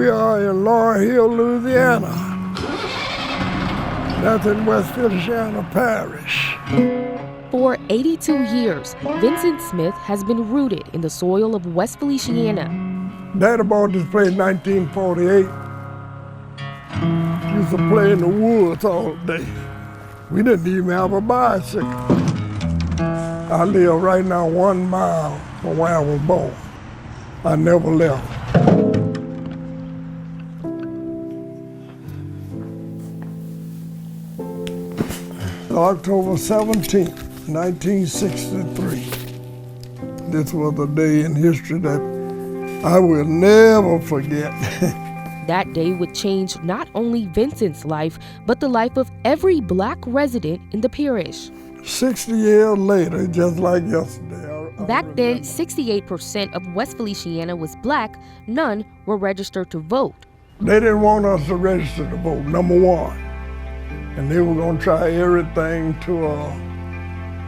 We are in Laurel Hill, Louisiana. That's in West Feliciana Parish. For 82 years, Vincent Smith has been rooted in the soil of West Feliciana. Daddy bought this place in 1948. Used to play in the woods all day. We didn't even have a bicycle. I live right now 1 mile from where I was born. I never left. October 17th, 1963. This was a day in history that I will never forget. That day would change not only Vincent's life, but the life of every Black resident in the parish. 60 years later, just like yesterday. Back then, 68% of West Feliciana was Black. None were registered to vote. They didn't want us to register to vote, number one. And they were going to try everything to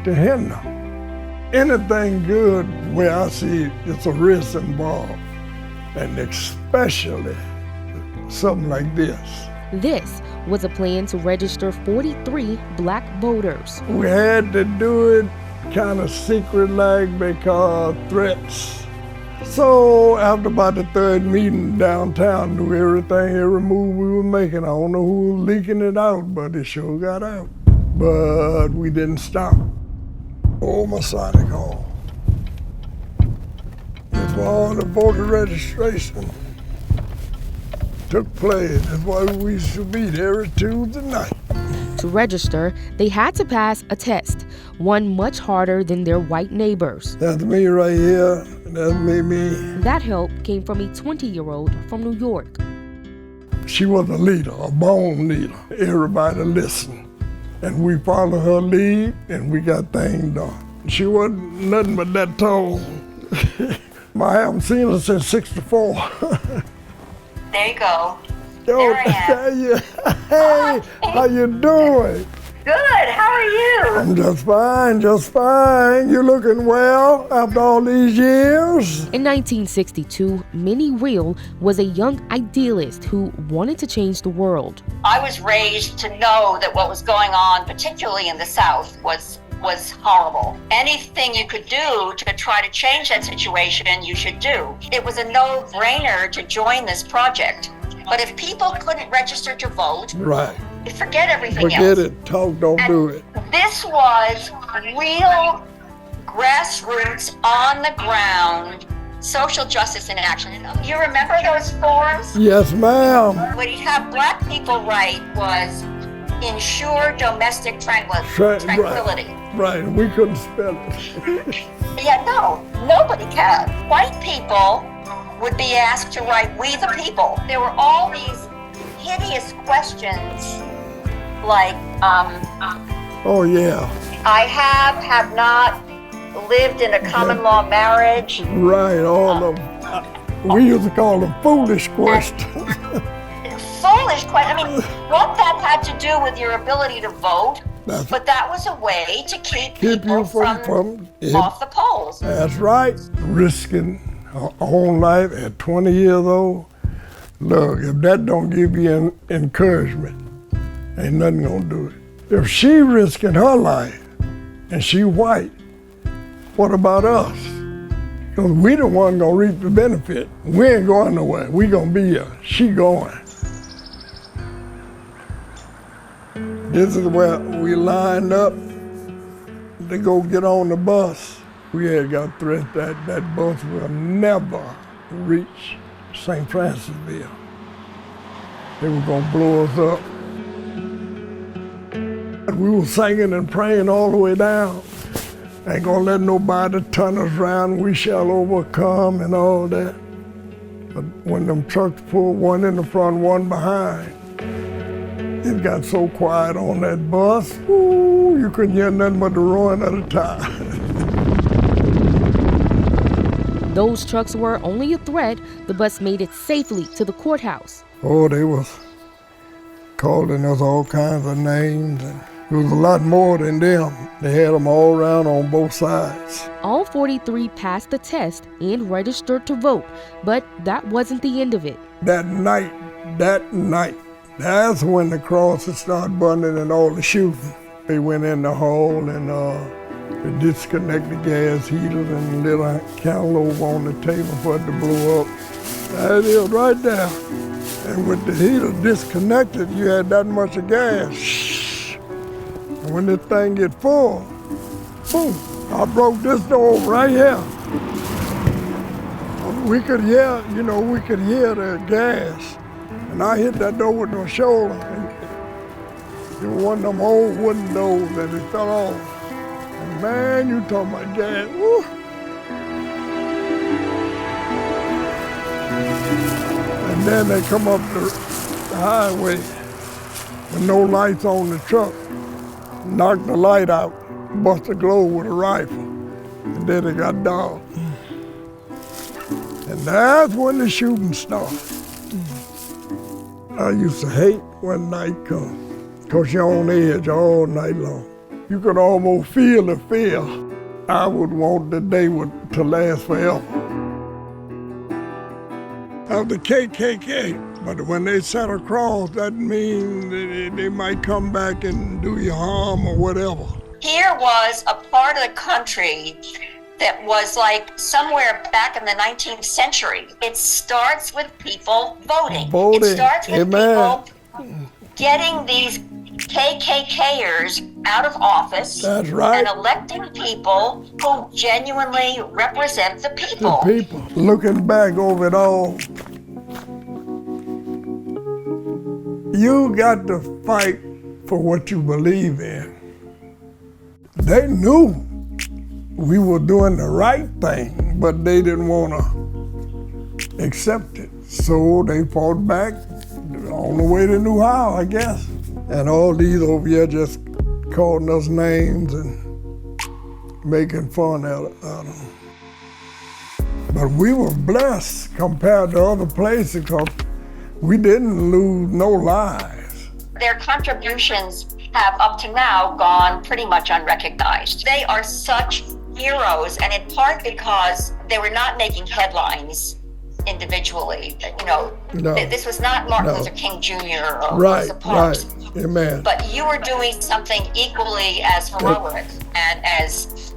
hinder. Anything good, where I see it, it's a risk involved. And especially something like this. This was a plan to register 43 Black voters. We had to do it kind of secret-like because threats. So after about the third meeting downtown, knew everything, every move we were making. I don't know who was leaking it out, but it sure got out. But we didn't stop. Oh, Masonic Hall. That's where all the voter registration took place. That's why we used to meet every Tuesday night. To register, they had to pass a test, one much harder than their white neighbors. That's me right here. That's me. That help came from a 20-year-old from New York. She was a leader, a born leader. Everybody listened. And we followed her lead, and we got things done. She wasn't nothing but that tall. I haven't seen her since '64. There you go. There I am. Hey, how you doing? Good, how are you? I'm just fine, just fine. You looking well after all these years? In 1962, Minnie Reel was a young idealist who wanted to change the world. I was raised to know that what was going on, particularly in the South, was horrible. Anything you could do to try to change that situation, you should do. It was a no-brainer to join this project. But if people couldn't register to vote, right, forget everything else. Forget it, talk, don't do it. This was real grassroots, on the ground, social justice in action. You remember those forms? Yes, ma'am. What he'd have Black people write was ensure domestic tranquility. Right, we couldn't spell it. Yeah, no, nobody can. White people would be asked to write we the people. There were all these hideous questions like, oh yeah. I have not lived in a common law marriage. Right, all of them. We used to call them foolish questions. Foolish question. I mean, what that had to do with your ability to vote, but that was a way to keep people from off the polls. That's right. Risking her own life at 20 years old. Look, if that don't give you encouragement, ain't nothing gonna do it. If she risking her life and she white, what about us? Because we the one gonna reap the benefit. We ain't going nowhere. We gonna be here. She going. This is where we lined up to go get on the bus. We had got threat that bus will never reach St. Francisville. They were gonna blow us up. We were singing and praying all the way down. Ain't gonna let nobody turn us around, we shall overcome and all that. But when them trucks pulled, one in the front, one behind, it got so quiet on that bus, ooh, you couldn't hear nothing but the roaring of the tire. Those trucks were only a threat. The bus made it safely to the courthouse. Oh, they was calling us all kinds of names. And it was a lot more than them. They had them all around on both sides. All 43 passed the test and registered to vote, but that wasn't the end of it. that night, that's when the crosses started burning and all the shooting. They went in the hall and they disconnected the gas heaters and lit a cantaloupe on the table for it to blow up. That is right there. And with the heater disconnected, you had that much of gas. And when this thing get full, boom, I broke this door right here. We could hear, the gas. And I hit that door with my shoulder. And it was one of them old wooden doors and it fell off. And man, you talking about gas, woo. And then they come up the highway with no lights on the truck, knock the light out, bust the globe with a rifle, and then it got dark. And that's when the shooting started. I used to hate when night comes, because you're on edge all night long. You could almost feel the fear. I would want the day to last forever. Of the KKK, but when they sat across, that means they might come back and do you harm or whatever. Here was a part of the country that was like somewhere back in the 19th century. It starts with people voting. It starts with people getting these KKKers out of office. That's right. And electing people who genuinely represent the people. The people. Looking back over it all, you got to fight for what you believe in. They knew we were doing the right thing, but they didn't want to accept it. So they fought back on the way they knew how, I guess. And all these over here just calling us names and making fun out of them. But we were blessed compared to other places because we didn't lose no lives. Their contributions have up to now gone pretty much unrecognized. They are such heroes, and in part because they were not making headlines individually. This was not Martin Luther King Jr. or Rosa Parks. Right. Amen. But you were doing something equally as heroic and as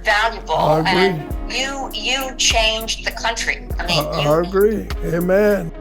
valuable. I agree. And you changed the country. I agree. Amen.